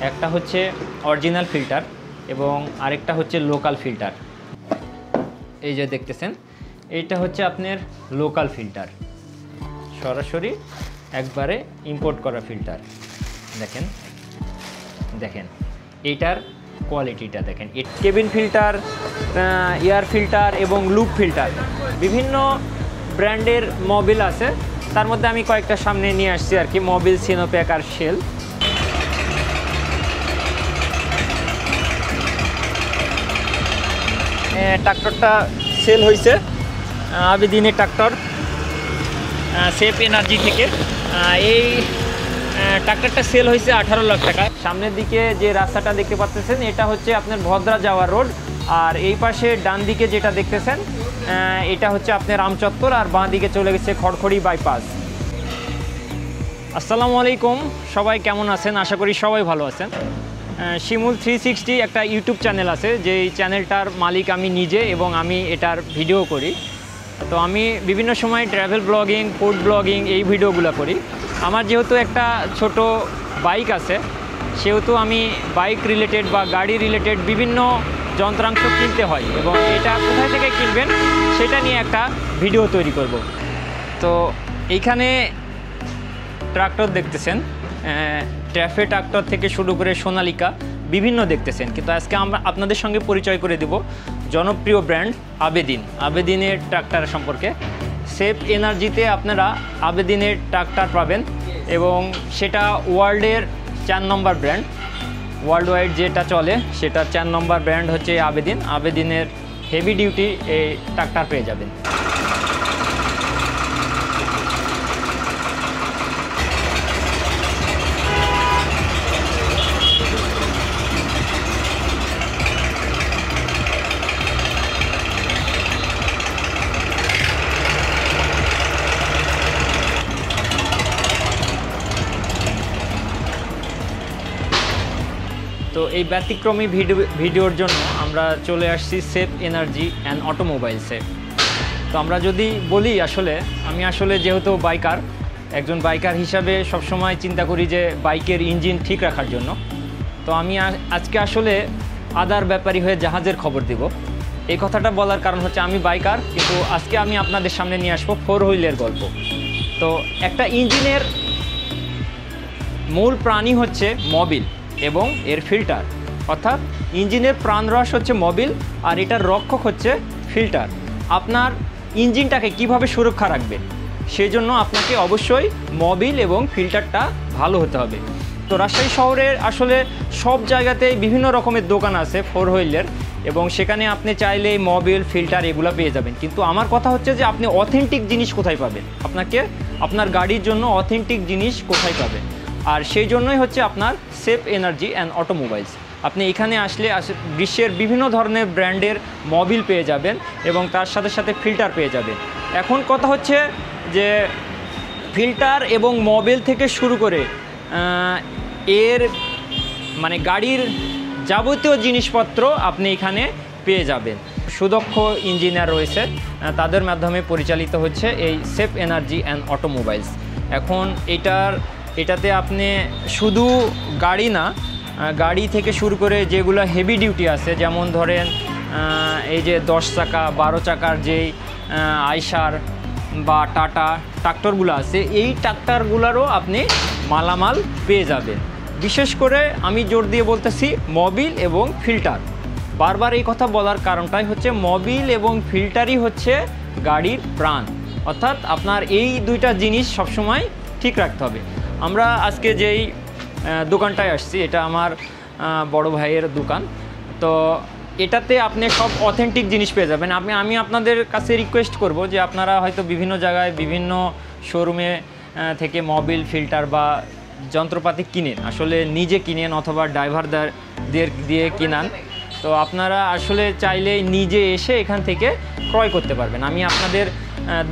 একটা হচ্ছে original filter এবং আরেকটা হচ্ছে লোকাল ফিল্টার। এই যে দেখতেছেন, এইটা হচ্ছে আপনার লোকাল ফিল্টার, সরাসরি একবারে ইম্পোর্ট করা ফিল্টার। দেখেন দেখেন এইটার কোয়ালিটিটা দেখেন। কেবিন ফিল্টার, এয়ার ফিল্টার এবং লুপ ফিল্টার, বিভিন্ন ব্র্যান্ডের মোবিল আছে। তার মধ্যে আমি কয়েকটা সামনে নিয়ে আসছি আর কি, মোবিল, সিনোপ্যাক আর শেল। ট্রাক্টরটা সেল হয়েছে আবেদিনের ট্রাক্টর, সেফ এনার্জি থেকে। এই ট্রাক্টরটা সেল হয়েছে 18 লাখ টাকা। সামনের দিকে যে রাস্তাটা দেখতে পাচ্ছেন এটা হচ্ছে আপনার ভদ্রা যাওয়ার রোড, আর এই পাশে ডান দিকে যেটা দেখতেছেন এটা হচ্ছে আপনার রামচত্বর, আর বাঁ দিকে চলে গেছে খড়খড়ি বাইপাস। আসসালামু আলাইকুম, সবাই কেমন আছেন? আশা করি সবাই ভালো আছেন। শিমুল 360 একটা ইউটিউব চ্যানেল আছে, যেই চ্যানেলটার মালিক আমি নিজে এবং আমি এটার ভিডিও করি। তো আমি বিভিন্ন সময় ট্রাভেল ব্লগিং, ফুড ব্লগিং এই ভিডিওগুলো করি। আমার যেহেতু একটা ছোট বাইক আছে, সেহেতু আমি বাইক রিলেটেড বা গাড়ি রিলেটেড বিভিন্ন যন্ত্রাংশ কিনতে হয় এবং এটা কোথায় থেকে কিনবেন সেটা নিয়ে একটা ভিডিও তৈরি করব। তো এইখানে ট্রাক্টর দেখতেছেন, ট্র্যাফে ট্রাক্টর থেকে শুরু করে সোনালিকা বিভিন্ন দেখতেছেন, কিন্তু আজকে আমরা আপনাদের সঙ্গে পরিচয় করে দেব জনপ্রিয় ব্র্যান্ড আবেদিনের ট্রাক্টর সম্পর্কে। সেফ এনার্জিতে আপনারা আবেদিনের ট্রাক্টর পাবেন এবং সেটা ওয়ার্ল্ডের 4 নম্বর ব্র্যান্ড। ওয়ার্ল্ড ওয়াইড যেটা চলে সেটা 4 নম্বর ব্র্যান্ড হচ্ছে আবেদিনের হেভি ডিউটি এই ট্রাক্টর পেয়ে যাবেন। তো এই ব্যতিক্রমী ভিডিওর জন্য আমরা চলে আসছি সেফ এনার্জি অ্যান্ড অটোমোবাইলসে। তো আমরা যদি বলি, আমি যেহেতু একজন বাইকার হিসাবে সবসময় চিন্তা করি যে বাইকের ইঞ্জিন ঠিক রাখার জন্য। তো আমি আজকে আদার ব্যাপারী হয়ে জাহাজের খবর দিব। এই কথাটা বলার কারণ হচ্ছে আমি বাইকার, কিন্তু আজকে আমি আপনাদের সামনে নিয়ে আসবো 4 হুইলের গল্প। তো একটা ইঞ্জিনের মূল প্রাণী হচ্ছে মোবিল এবং এর ফিল্টার, অর্থাৎ ইঞ্জিনের প্রাণরস হচ্ছে মোবিল আর এটার রক্ষক হচ্ছে ফিল্টার। আপনার ইঞ্জিনটাকে কিভাবে সুরক্ষা রাখবেন সেই জন্য আপনাকে অবশ্যই মোবিল এবং ফিল্টারটা ভালো হতে হবে। তো রাজশাহী শহরের সব জায়গাতেই বিভিন্ন রকমের দোকান আছে 4 হুইলের, এবং সেখানে আপনি চাইলে মোবিল, ফিল্টার এগুলো পেয়ে যাবেন। কিন্তু আমার কথা হচ্ছে যে আপনি অথেন্টিক জিনিস কোথায় পাবেন, আপনার গাড়ির জন্য অথেন্টিক জিনিস কোথায় পাবেন, আর সেই জন্যই হচ্ছে আপনার সেফ এনার্জি অ্যান্ড অটোমোবাইলস। আপনি এখানে আসলে বিশ্বের বিভিন্ন ধরনের ব্র্যান্ডের মোবিল পেয়ে যাবেন এবং তার সাথে সাথে ফিল্টার পেয়ে যাবেন। এখন কথা হচ্ছে যে ফিল্টার এবং মোবিল থেকে শুরু করে গাড়ির যাবতীয় জিনিসপত্র আপনি এখানে পেয়ে যাবেন। সুদক্ষ ইঞ্জিনিয়ার রয়েছে, তাদের মাধ্যমে পরিচালিত হচ্ছে এই সেফ এনার্জি অ্যান্ড অটোমোবাইলস। এখন এটাতে আপনি শুধু গাড়ি না, গাড়ি থেকে শুরু করে যেগুলো হেভি ডিউটি আছে, যেমন ধরেন এই যে 10 চাকা 12 চাকার যেই আইসার বা টাটা ট্রাক্টরগুলো আছে, এই ট্রাক্টরগুলোরও আপনি মালামাল পেয়ে যাবেন। বিশেষ করে আমি জোর দিয়ে বলতেছি মোবিল এবং ফিল্টার। বারবার এই কথা বলার কারণটাই হচ্ছে মোবিল এবং ফিল্টারই হচ্ছে গাড়ির প্রাণ, অর্থাৎ আপনার এই দুইটা জিনিস সবসময় ঠিক রাখতে হবে। আমরা আজকে যেই দোকানটায় আসছি, এটা আমার বড় ভাইয়ের দোকান। তো এটাতে আপনি সব অথেন্টিক জিনিস পেয়ে যাবেন। আমি আপনাদের কাছে রিকোয়েস্ট করব যে আপনারা হয়তো বিভিন্ন জায়গায় বিভিন্ন শোরুমে থেকে মোবিল, ফিল্টার বা যন্ত্রপাতি কিনেন, নিজে কিনেন অথবা ড্রাইভারদের দিয়ে কিনান। তো আপনারা চাইলে নিজে এসে এখান থেকে ক্রয় করতে পারবেন। আমি আপনাদের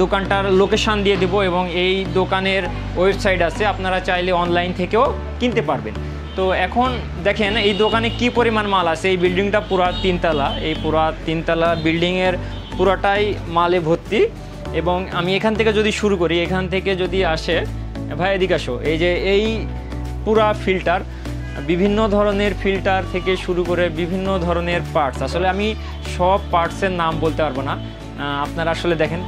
দোকানটার লোকেশান দিয়ে দেব এবং এই দোকানের ওয়েবসাইট আছে, আপনারা চাইলে অনলাইন থেকেও কিনতে পারবেন। তো এখন দেখেন এই দোকানে কি পরিমাণ মাল আছে। এই বিল্ডিংটা পুরা 3 তলা, এই পুরা 3 তলা বিল্ডিংয়ের পুরাটাই মালে ভর্তি। এবং আমি এখান থেকে যদি শুরু করি, এখান থেকে যদি আসে, ভাই এদিকে আসো, এই যে এই পুরা ফিল্টার বিভিন্ন ধরনের ফিল্টার থেকে শুরু করে বিভিন্ন ধরনের পার্টস, আসলে আমি সব পার্টসের নাম বলতে পারবো না। আপনারা আসলে দেখেন,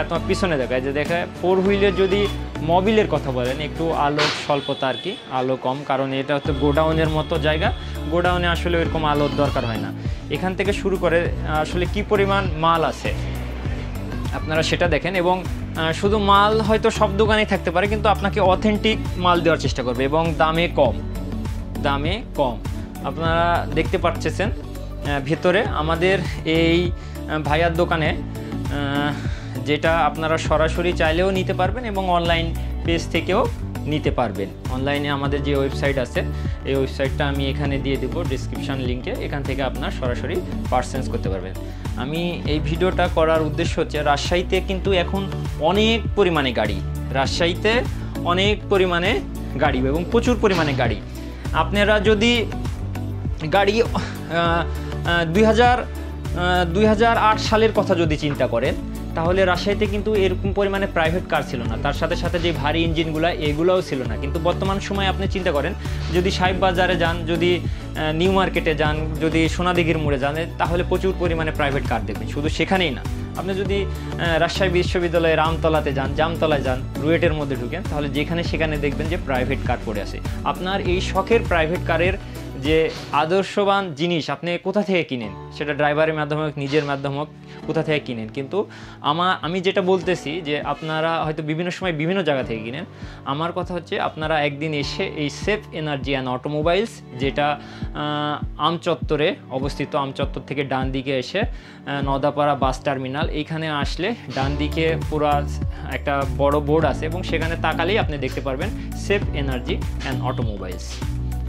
তোমার পিছনে দেখায় যে দেখে 4 হুইলের যদি মোবিলের কথা বলেন, একটু আলো স্বল্পতা আর কি, আলো কম, কারণ এটা হচ্ছে গোডাউনের মতো জায়গা, গোডাউনে আসলে এরকম আলোর দরকার হয় না। এখান থেকে শুরু করে আসলে কি পরিমাণ মাল আছে আপনারা সেটা দেখেন, এবং শুধু মাল হয়তো সব দোকানেই থাকতে পারে, কিন্তু আপনাকে অথেন্টিক মাল দেওয়ার চেষ্টা করবে এবং দামে কম। আপনারা দেখতে পাচ্ছেন ভেতরে আমাদের এই ভাইয়ার দোকানে, যেটা আপনারা সরাসরি চাইলেও নিতে পারবেন এবং অনলাইন পেজ থেকেও নিতে পারবেন। অনলাইনে আমাদের যে ওয়েবসাইট আছে, এই ওয়েবসাইটটা আমি এখানে দিয়ে দেবো ডিসক্রিপশান লিঙ্কে, এখান থেকে আপনার সরাসরি পারচেজ করতে পারবেন। আমি এই ভিডিওটা করার উদ্দেশ্য হচ্ছে, রাজশাহীতে কিন্তু এখন অনেক পরিমাণে গাড়ি এবং প্রচুর পরিমাণে গাড়ি। আপনারা যদি গাড়ি 2008 সালের কথা যদি চিন্তা করেন, তাহলে রাজশাহীতে কিন্তু এরকম পরিমাণে প্রাইভেট কার ছিল না, তার সাথে সাথে যে ভারী ইঞ্জিনগুলো এগুলোও ছিল না। কিন্তু বর্তমান সময়ে আপনি চিন্তা করেন, যদি সাহেব বাজারে যান, যদি নিউ মার্কেটে যান, যদি সোনাদিঘির মোড়ে যান, তাহলে প্রচুর পরিমাণে প্রাইভেট কার দেখবেন। শুধু সেখানেই না, আপনি যদি রাজশাহী বিশ্ববিদ্যালয়ের রামতলাতে যান, জামতলায় যান, রুয়েটের মধ্যে ঢুকেন, তাহলে যেখানে সেখানে দেখবেন যে প্রাইভেট কার পড়ে আছে। আপনার এই শখের প্রাইভেট কারের যে আদর্শবান জিনিস আপনি কোথা থেকে কিনেন, সেটা ড্রাইভারের মাধ্যমে হোক, নিজের মাধ্যমে হোক, কোথা থেকে কিনেন। কিন্তু আমি যেটা বলতেছি যে আপনারা হয়তো বিভিন্ন সময় বিভিন্ন জায়গা থেকে কিনেন, আমার কথা হচ্ছে আপনারা একদিন এসে এই সেফ এনার্জি অ্যান্ড অটোমোবাইলস, যেটা আমচত্বরে অবস্থিত, আমচত্বর থেকে ডান দিকে এসে নদাপাড়া বাস টার্মিনাল, এইখানে আসলে ডান দিকে পুরা একটা বড় বোর্ড আছে এবং সেখানে তাকালেই আপনি দেখতে পারবেন সেফ এনার্জি অ্যান্ড অটোমোবাইলস।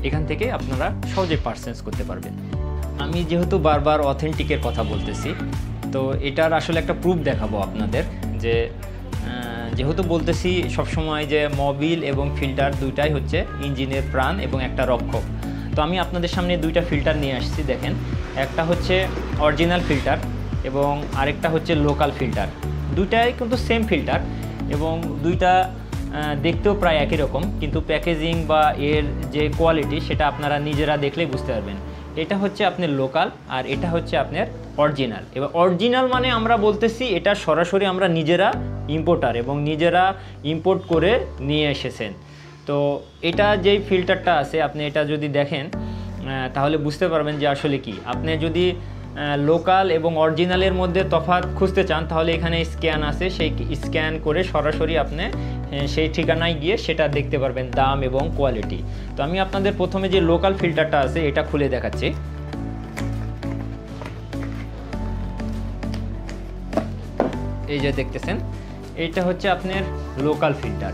এখান থেকে আপনারা সহজে পারচেজ করতে পারবেন। আমি যেহেতু বারবার অথেন্টিকের কথা বলতেছি, তো এটার আসলে একটা প্রুফ দেখাবো আপনাদের, যে যেহেতু বলতেছি সবসময় যে মোবিল এবং ফিল্টার দুইটাই হচ্ছে ইঞ্জিনের প্রাণ এবং একটা রক্ষক। তো আমি আপনাদের সামনে দুইটা ফিল্টার নিয়ে আসছি, দেখেন। একটা হচ্ছে অরিজিনাল ফিল্টার এবং আরেকটা হচ্ছে লোকাল ফিল্টার। দুইটাই কিন্তু সেম ফিল্টার এবং দুইটা দেখতেও প্রায় একই রকম, কিন্তু প্যাকেজিং বা এর যে কোয়ালিটি সেটা আপনারা নিজেরা দেখলেই বুঝতে পারবেন। এটা হচ্ছে আপনার লোকাল আর এটা হচ্ছে আপনার অরিজিনাল। এবার অরিজিনাল মানে আমরা বলতেছি এটা সরাসরি আমরা নিজেরা ইম্পোর্টার এবং নিজেরা ইম্পোর্ট করে নিয়ে এসেছেন। তো এটা যেই ফিল্টারটা আছে, আপনি এটা যদি দেখেন তাহলে বুঝতে পারবেন যে আসলে কি। আপনি যদি লোকাল এবং অরিজিনালের মধ্যে তফাৎ খুঁজতে চান, তাহলে এখানে স্ক্যান আছে, সেই স্ক্যান করে সরাসরি আপনি সেই ঠিকানায় গিয়ে সেটা দেখতে পারবেন, দাম এবং কোয়ালিটি। তো আমি আপনাদের প্রথমে যে লোকাল ফিল্টারটা আছে এটা খুলে দেখাচ্ছি। এই যে দেখতেছেন, এটা হচ্ছে আপনার লোকাল ফিল্টার।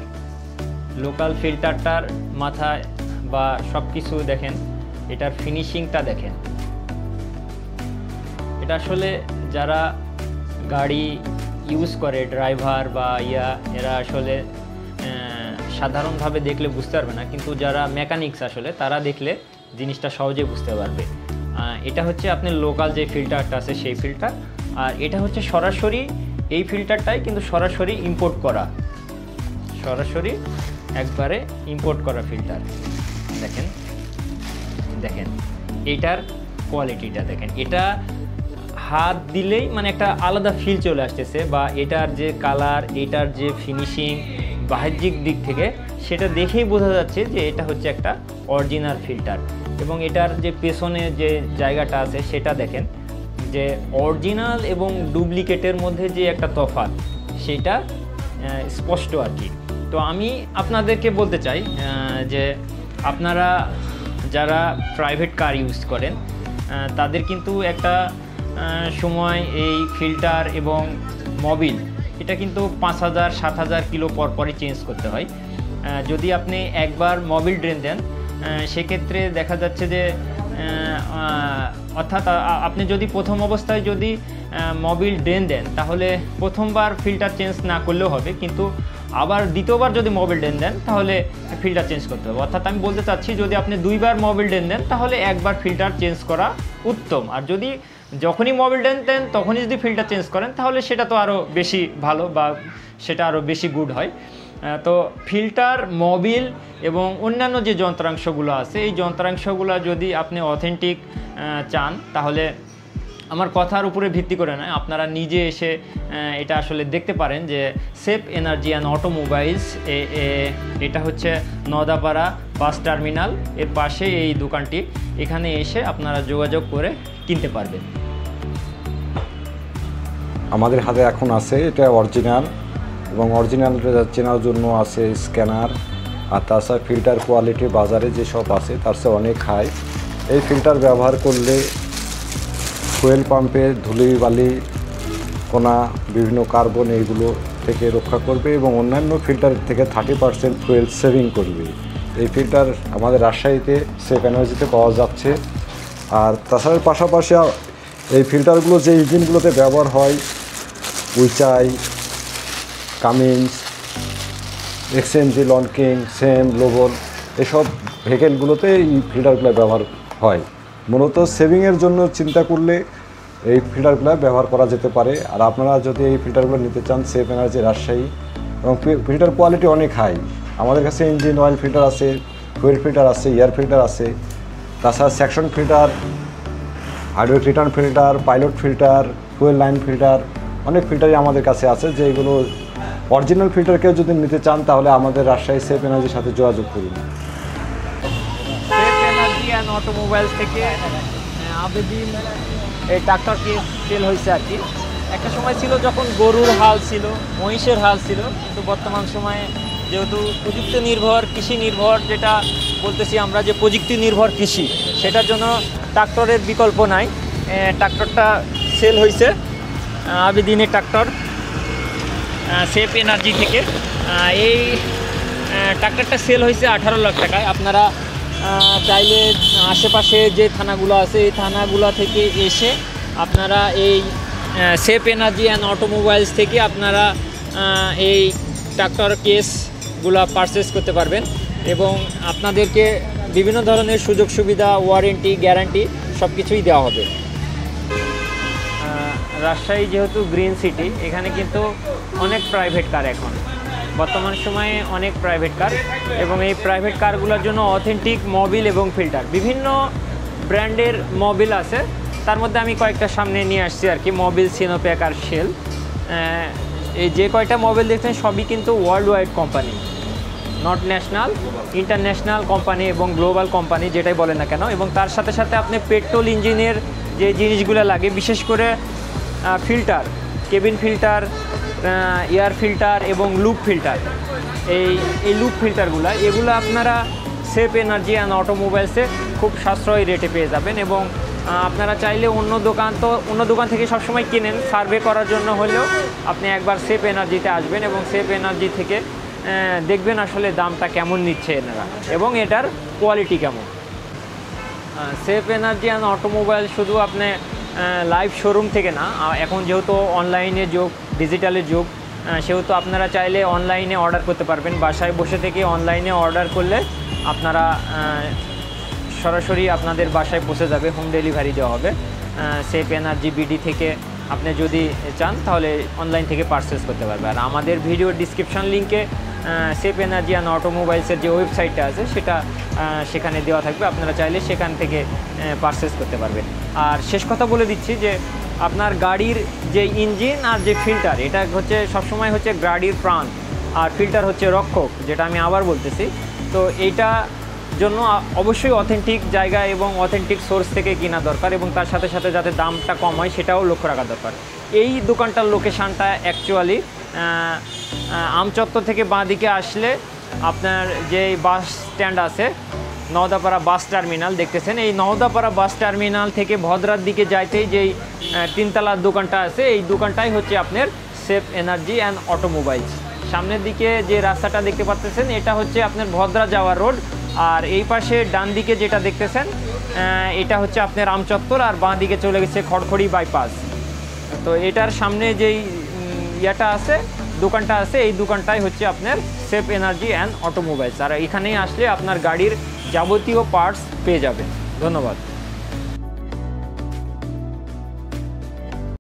লোকাল ফিল্টারটার মাথায় বা সব কিছু দেখেন, এটার ফিনিশিংটা দেখেন। এটা আসলে যারা গাড়ি ইউজ করে, ড্রাইভার বা এরা আসলে সাধারণভাবে দেখলে বুঝতে পারবে না, কিন্তু যারা মেকানিক্স আসলে তারা দেখলে জিনিসটা সহজে বুঝতে পারবে। এটা হচ্ছে আপনার লোকাল যে ফিল্টারটা আছে সেই ফিল্টার, আর এটা হচ্ছে সরাসরি এই ফিল্টারটাই কিন্তু সরাসরি ইম্পোর্ট করা, সরাসরি একবারে ইম্পোর্ট করা ফিল্টার। দেখেন এটার কোয়ালিটিটা দেখেন, এটা হাত দিলেই মানে একটা আলাদা ফিল চলে আসতেছে, বা এটার যে কালার, এটার যে ফিনিশিং বাহ্যিক দিক থেকে সেটা দেখেই বোঝা যাচ্ছে যে এটা হচ্ছে একটা অরিজিনাল ফিল্টার। এবং এটার যে পেছনে যে জায়গাটা আছে সেটা দেখেন, যে অরিজিনাল এবং ডুপ্লিকেটের মধ্যে যে একটা তফাৎ সেটা স্পষ্ট আর কি। তো আমি আপনাদেরকে বলতে চাই যে আপনারা যারা প্রাইভেট কার ইউজ করেন তাদের কিন্তু একটা সময় এই ফিল্টার এবং মোবিল এটা কিন্তু 5000-7000 কিলো পরপরই চেঞ্জ করতে হয়। যদি আপনি একবার মোবিল ড্রেন দেন সেক্ষেত্রে দেখা যাচ্ছে যে অর্থাৎ আপনি যদি প্রথম অবস্থায় যদি মোবিল ড্রেন দেন তাহলে প্রথমবার ফিল্টার চেঞ্জ না করলেও হবে, কিন্তু আবার দ্বিতীয়বার যদি মোবিল ড্রেন দেন তাহলে ফিল্টার চেঞ্জ করতে হবে। অর্থাৎ আমি বলতে চাচ্ছি যদি আপনি দুইবার মোবিল ড্রেন দেন তাহলে একবার ফিল্টার চেঞ্জ করা উত্তম, আর যদি যখনই মোবিল ড্রেন দেন তখনই যদি ফিল্টার চেঞ্জ করেন তাহলে সেটা তো আরও বেশি ভালো বা সেটা আরও বেশি গুড হয়। তো ফিল্টার, মোবিল এবং অন্যান্য যে যন্ত্রাংশগুলো আছে, এই যন্ত্রাংশগুলো যদি আপনি অথেন্টিক চান, তাহলে আমার কথার উপরে ভিত্তি করে নয়, আপনারা নিজে এসে এটা আসলে দেখতে পারেন যে সেফ এনার্জি অ্যান্ড অটোমোবাইলস, এটা হচ্ছে নওদাপাড়া বাস টার্মিনাল এর পাশে এই দোকানটি। এখানে এসে আপনারা যোগাযোগ করে কিনতে পারবেন। আমাদের হাতে এখন আছে এটা অরিজিনাল, এবং অরিজিনালটা চেনার জন্য আছে স্ক্যানার, আর তাছাড়া ফিল্টার কোয়ালিটি বাজারে যেসব আছে তার চেয়ে অনেক হাই। এই ফিল্টার ব্যবহার করলে ফুয়েল পাম্পের ধুলি বালি কোনা বিভিন্ন কার্বন এইগুলো থেকে রক্ষা করবে, এবং অন্যান্য ফিল্টারের থেকে 30% ফুয়েল সেভিং করবে। এই ফিল্টার আমাদের রাজশাহীতে সেফ এনার্জিতে পাওয়া যাচ্ছে। আর তাছাড়া পাশাপাশি এই ফিল্টারগুলো যে ইঞ্জিনগুলোতে ব্যবহার হয়, উইচাই, কামিন্স, এক্সএমজি, লনকিং, সেম, লোবল, এসব ভেহিকেলগুলোতে এই ফিল্টারগুলো ব্যবহার হয়। মূলত সেভিংয়ের জন্য চিন্তা করলে এই ফিল্টারগুলো ব্যবহার করা যেতে পারে। আর আপনারা যদি এই ফিল্টারগুলো নিতে চান, সেফ এনার্জি রাজশাহী, এবং ফিল্টার কোয়ালিটি অনেক হাই। আমাদের কাছে ইঞ্জিন অয়েল ফিল্টার আছে, ফুয়েল ফিল্টার আছে, এয়ার ফিল্টার আছে, তাছাড়া section filter, hydraulic return filter, pilot filter, fuel line filter, অনেক ফিল্টারই আমাদের কাছে আছে। যেগুলো অরিজিনাল ফিল্টারকেও যদি নিতে চান, তাহলে আমাদের রাজশাহী সেফ এনার্জির সাথে যোগাযোগ করুন। সেফ এনার্জি অ্যান্ড অটোমোবাইলস থেকে আবেদিন এই ট্রাক্টরটি সেল হয়েছে আর কি। একটা সময় ছিল যখন গরুর হাল ছিল, মহিষের হাল ছিল, কিন্তু বর্তমান সময়ে যেহেতু প্রযুক্তি নির্ভর, কৃষি নির্ভর, যেটা বলতেছি আমরা যে প্রযুক্তি নির্ভর কৃষি, সেটার জন্য ট্রাক্টরের বিকল্প নাই। ট্রাক্টরটা সেল হয়েছে আবেদিনের ট্রাক্টর সেফ এনার্জি থেকে। এই ট্রাক্টরটা সেল হয়েছে 18 লাখ টাকায়। আপনারা চাইলে আশেপাশে যে থানাগুলো আছে, এই থানাগুলো থেকে এসে আপনারা এই সেফ এনার্জি অ্যান্ড অটোমোবাইলস থেকে আপনারা এই ট্রাক্টর কেসগুলো পারচেস করতে পারবেন, এবং আপনাদেরকে বিভিন্ন ধরনের সুযোগ সুবিধা, ওয়ারেন্টি, গ্যারান্টি সব কিছুই দেওয়া হবে। রাজশাহী যেহেতু গ্রিন সিটি, এখানে কিন্তু অনেক প্রাইভেট কার এখন বর্তমান সময়ে অনেক প্রাইভেট কার, এবং এই প্রাইভেট কারগুলোর জন্য অথেন্টিক মোবিল এবং ফিল্টার, বিভিন্ন ব্র্যান্ডের মোবিল আছে। তার মধ্যে আমি কয়েকটা সামনে নিয়ে আসছি আর কি, মোবিল, সিনোপ্যাক আর শেল। এই যে কয়টা মোবিল দেখছেন সবই কিন্তু world wide company, not national, international company এবং গ্লোবাল কোম্পানি, যেটাই বলেন না কেন। এবং তার সাথে সাথে আপনি পেট্রোল ইঞ্জিনের যে জিনিসগুলো লাগে, বিশেষ করে filter, cabin filter, air filter এবং লুপ ফিল্টার, এই লুপ ফিল্টারগুলো, এগুলো আপনারা সেফ এনার্জি অ্যান্ড অটোমোবাইলসে খুব সাশ্রয়ী রেটে পেয়ে যাবেন। এবং আপনারা চাইলে অন্য দোকান থেকে সবসময় কেনেন, সার্ভে করার জন্য হলেও আপনি একবার সেফ এনার্জিতে আসবেন, এবং সেফ এনার্জি থেকে দেখবেন আসলে দামটা কেমন নিচ্ছে এনারা এবং এটার কোয়ালিটি কেমন। সেফ এনার্জি অ্যান্ড অটোমোবাইল শুধু আপনি লাইভ শোরুম থেকে না, এখন যেহেতু অনলাইনে যুগ, ডিজিটালের যুগ, সেহেতু আপনারা চাইলে অনলাইনে অর্ডার করতে পারবেন। বাসায় বসে থেকে অনলাইনে অর্ডার করলে আপনারা সরাসরি আপনাদের বাসায় পৌঁছে যাবে, হোম ডেলিভারি দেওয়া হবে। সেফ এনার্জি বিডি থেকে আপনি যদি চান তাহলে অনলাইন থেকে পারচেস করতে পারবে। আর আমাদের ভিডিওর ডিসক্রিপশন লিঙ্কে সেফ এনার্জি অ্যান্ড অটোমোবাইলসের যে ওয়েবসাইটটা আছে সেটা সেখানে দেওয়া থাকবে, আপনারা চাইলে সেখান থেকে পারচেস করতে পারবেন। আর শেষ কথা বলে দিচ্ছি যে আপনার গাড়ির যে ইঞ্জিন আর যে ফিল্টার, এটা হচ্ছে সবসময় হচ্ছে গাড়ির প্রাণ, আর ফিল্টার হচ্ছে রক্ষক, যেটা আমি আবার বলতেছি। তো এইটা জন্য অবশ্যই অথেন্টিক জায়গা এবং অথেন্টিক সোর্স থেকে কেনা দরকার, এবং তার সাথে সাথে যাতে দামটা কম হয় সেটাও লক্ষ্য রাখা দরকার। এই দোকানটার লোকেশানটা অ্যাকচুয়ালি আমচত্বর থেকে বাঁ দিকে আসলে আপনার যে বাস স্ট্যান্ড আছে, নওদাপাড়া বাস টার্মিনাল দেখতেছেন, এই নওদাপাড়া বাস টার্মিনাল থেকে ভদ্রার দিকে যাইতেই যেই তিনতলার দোকানটা আছে, এই দোকানটাই হচ্ছে আপনার সেফ এনার্জি অ্যান্ড অটোমোবাইলস। সামনের দিকে যে রাস্তাটা দেখতে পাচ্ছেন এটা হচ্ছে আপনার ভদ্রা যাওয়ার রোড, আর এই পাশে ডান দিকে যেটা দেখতেছেন এটা হচ্ছে আপনার আমচত্বর, আর বাঁ দিকে চলে গেছে খড়খড়ি বাইপাস। তো এটার সামনে যেই ইয়েটা আছে, দোকানটা আছে, এই দোকানটাই হচ্ছে আপনার সেফ এনার্জি অ্যান্ড অটোমোবাইলস। আর এখানেই আসলে আপনার গাড়ির যাবতীয় পার্টস পেয়ে যাবেন। ধন্যবাদ।